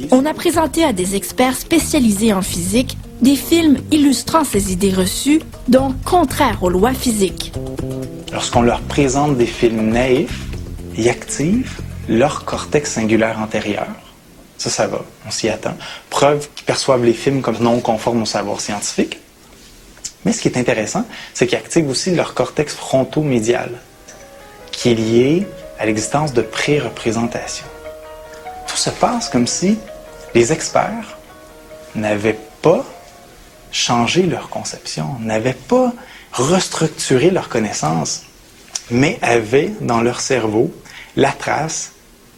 On a présenté à des experts spécialisés en physique des films illustrant ces idées reçues, donc contraires aux lois physiques. Lorsqu'on leur présente des films naïfs, ils activent leur cortex singulaire antérieur. Ça va, on s'y attend. Preuve qu'ils perçoivent les films comme non conformes au savoir scientifique. Mais ce qui est intéressant, c'est qu'ils activent aussi leur cortex fronto-médial, qui est lié à l'existence de pré-représentation. Tout se passe comme si les experts n'avaient pas changé leur conception, n'avaient pas restructuré leur connaissance, mais avaient dans leur cerveau la trace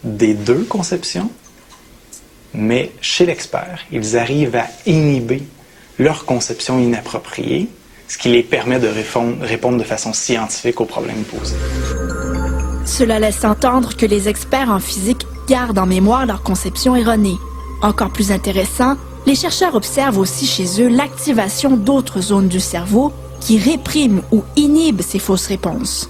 des deux conceptions, mais chez l'expert, ils arrivent à inhiber leur conception inappropriée, ce qui les permet de répondre de façon scientifique aux problèmes posés. Cela laisse entendre que les experts en physique gardent en mémoire leur conception erronée. Encore plus intéressant, les chercheurs observent aussi chez eux l'activation d'autres zones du cerveau qui répriment ou inhibent ces fausses réponses.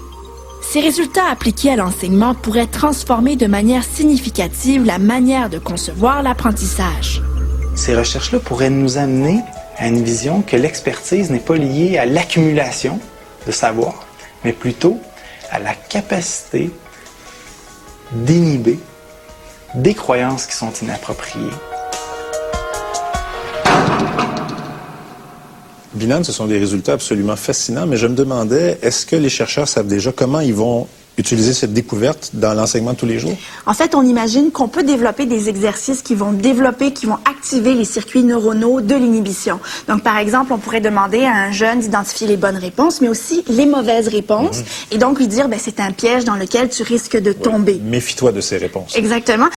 Ces résultats appliqués à l'enseignement pourraient transformer de manière significative la manière de concevoir l'apprentissage. Ces recherches-là pourraient nous amener à une vision que l'expertise n'est pas liée à l'accumulation de savoir, mais plutôt à la capacité d'inhiber des croyances qui sont inappropriées. Binan, ce sont des résultats absolument fascinants, mais je me demandais, est-ce que les chercheurs savent déjà comment ils vont utiliser cette découverte dans l'enseignement de tous les jours? En fait, on imagine qu'on peut développer des exercices qui vont activer les circuits neuronaux de l'inhibition. Donc, par exemple, on pourrait demander à un jeune d'identifier les bonnes réponses, mais aussi les mauvaises réponses, et donc lui dire, c'est un piège dans lequel tu risques de tomber. Méfie-toi de ces réponses. Exactement.